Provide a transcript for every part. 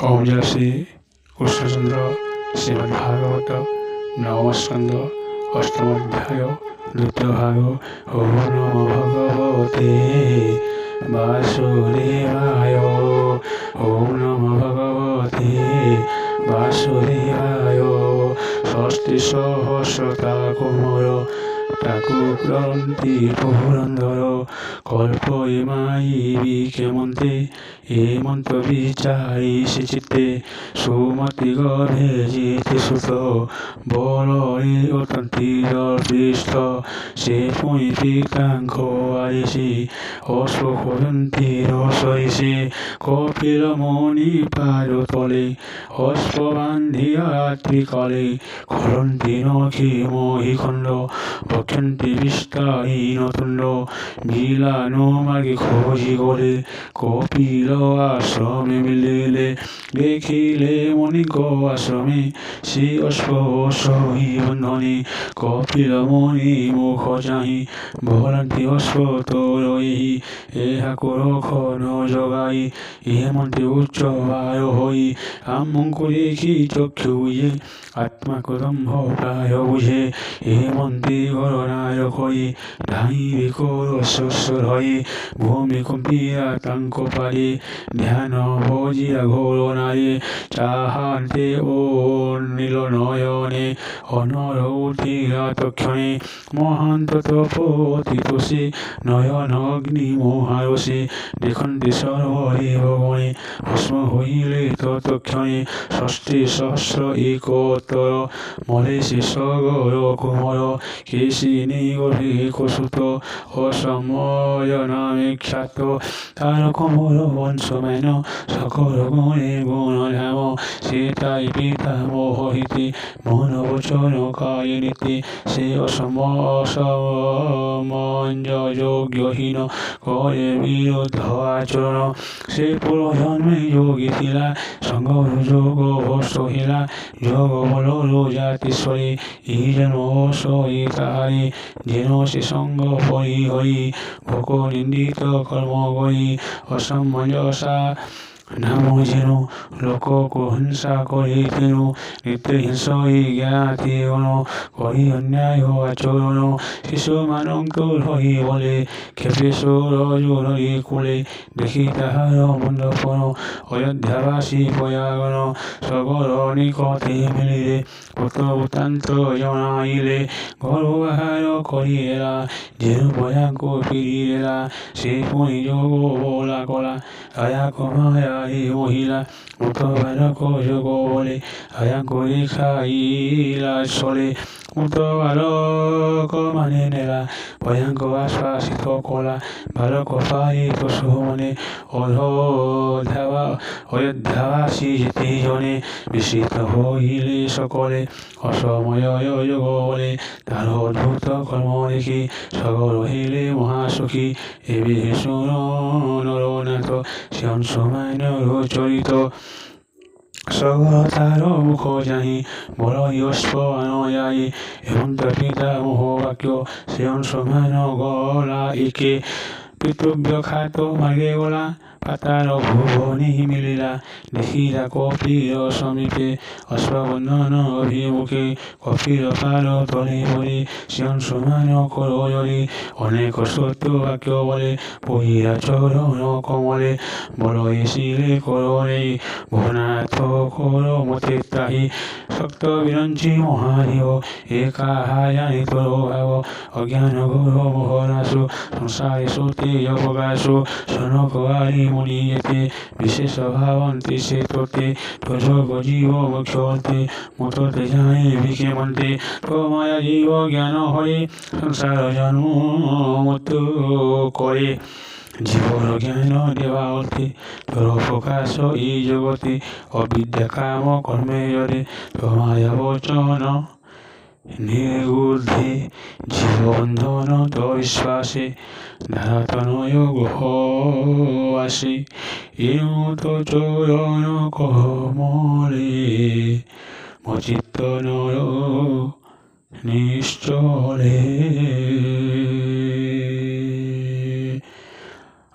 ओम जय श्री कृष्णचंद्र श्रीमद्भागवत नवम स्कंद अष्टम अध्याय द्वितीय भाग। ओम नमो भगवते वासुदेवाय। ओम नमो भगवते वासुदेवाय। षष्ठी सहस्रता कुमर ঠাকুরন্তি পুরন্দর কল্প এমাই বিকেমন্তে এ মন্ত্র বিচারি সে চিত্তে সুমতি গর্ভে যেতে সুত বলরে অতন্তীর পৃষ্ঠ সে পুঁই পিতাঙ্ক আরিসি অশ্বখরন্তি রসইসে কপিল মণি পারতলে অশ্ববান্ধিয়া রাত্রিকালে খরন্তি নখি মহিখণ্ড বক্ষন্তি বিস্তারীন তুণ্ড বিলানো মাগে খোঁজি গলে কপিল আশ্রমে মিলিলে দেখিলে মণিক আশ্রমে শ্রী অশ্ব সহি বন্ধনে কপিল মণি মুখ চাহি বলন্তি অশ্ব তরহি এহা করখন জগাই এ মন্ত্রে উচ্চ বায় হই আমঙ্কু দেখি চক্ষু বুঝে আত্মা কদম্ভ প্রায় বুঝে এ মন্ত্রে গণনায়ক হয়ে ধাইবে করশ্বর হয়ে ভূমি কম্পিয়া তাঙ্ক পারে ধ্যান ভজিয়া ঘোর নারে চাহান্তে ও নীল নয়নে অনর উঠিলা তক্ষণে মহান্ত তপতিতোষে নয়ন অগ্নি মহারসে দেখন্তে সর্বদেব গণে ভস্ম হইলে তৎক্ষণে ষষ্ঠী সহস্র একোত্তর মলে সে সগর কুমর কেশিনী গর্ভে কসুত অসময় নামে খ্যাত তার কমল বংশমেন সকল গুণে গুণধাম সে তাই পিতা মোহিতে মন বচন কায়নীতে সে অসমঞ্জযোগ্যহীন করে বিরুদ্ধ আচরণ সে পূর্বজন্মে যোগী ଥିଲା সঙ্গর যোগ ভস্ত হিলা যোগ বল জাতিশ্বরী এই জন্ম সই তাহারি যেন সে সঙ্গ পরি হই ভোগ নিন্দিত কর্ম করি অসামঞ্জসা নাম যেন লোককে হিংসা করে তেন নিত্যহিংস জ্ঞাতি গণ করি অন্যায় আচরণ শিশুমানক হই বলে ক্ষেপে সুরজুরি কুলে দেখি তাহার মণ্ডপন অযোধ্যাবাসী প্রয়াগণ সগর নিকটে মিলিলে কত বৃত্তান্ত জনাইলে ঘর আহার করিলেলা যেন প্রয়াগ ফিরিলেলা সে পুঁই যোগ বলা কলা আয়া কমায়া মহিলা মত বালক যোগ বলে আয়াঙ্ক দেখাইলা চলে মত বালক মানে নেলা ভয়াঙ্ক আশ্বাসিত কলা বালক পাইত সুমনে অযোধ্যাবাসী যেতে জনে বিস্মিত হইলে সকলে অসময় যোগ বলে তার অদ্ভুত কর্ম দেখি সগর হইলে মহাসুখী এবে শুন নরনাথ শ্যাম সময় চরিত সগর তার মুখ যাহি বল অশ্ব আনয়ায়ী এবং পিতা মোহ বাক্য শ্যাম সময় গলা একে পিতৃব্য খাত মার্গে গলা পাতার ভুবনি মিলিলা দেখিলা কপিল সমীপে অশ্ববন্ধন অভিমুখে কপিল পার তলে বলে শ্যাম সমান কর জলে অনেক সত্য বাক্য বলে পহিলা চরণ কমলে বল এসিলে করণে ভনাথ কর মতে তাহি শক্ত বিরঞ্চি মহাদেব একাহা জানি তোর ভাব অজ্ঞান ঘোর মোহনাশু সংসারে সত্যি অবকাশু সনক আরি মুনি যেতে বিশেষ ভাবন্তি সে তোতে তোযোগ জীব মুখ্যন্তে মততে জানে বিকে মন্তে তো মায়া জীব জ্ঞান হয়ে সংসার জন্ম মৃত্যু করে জীবন জ্ঞান দেওয়া অর্থে তোর প্রকাশ এই জগতে অবিদ্যা কাম কর্মে জরে তো মায়া বচন নির্বুদ্ধে জীববন্ধন তো বিশ্বাসে ধারাতনয় গ্রহ আসে এনুত চরণ কমলে মচিত্ত নর নিশ্চলে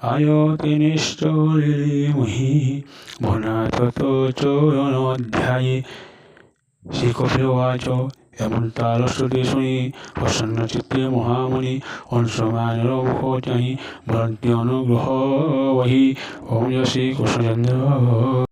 আয়তে নিশ্চলে মহি ভুনাথতোচরণধ্যায়ে শ্রীকপিলবাচ এমন তার শ্রুতি শুনি প্রসন্ন চিত্তে মহামুনি অংশমানের মুখ চাহি বলন্তি অনুগ্রহ বহি ওম শ্রী কৃষ্ণচন্দ্র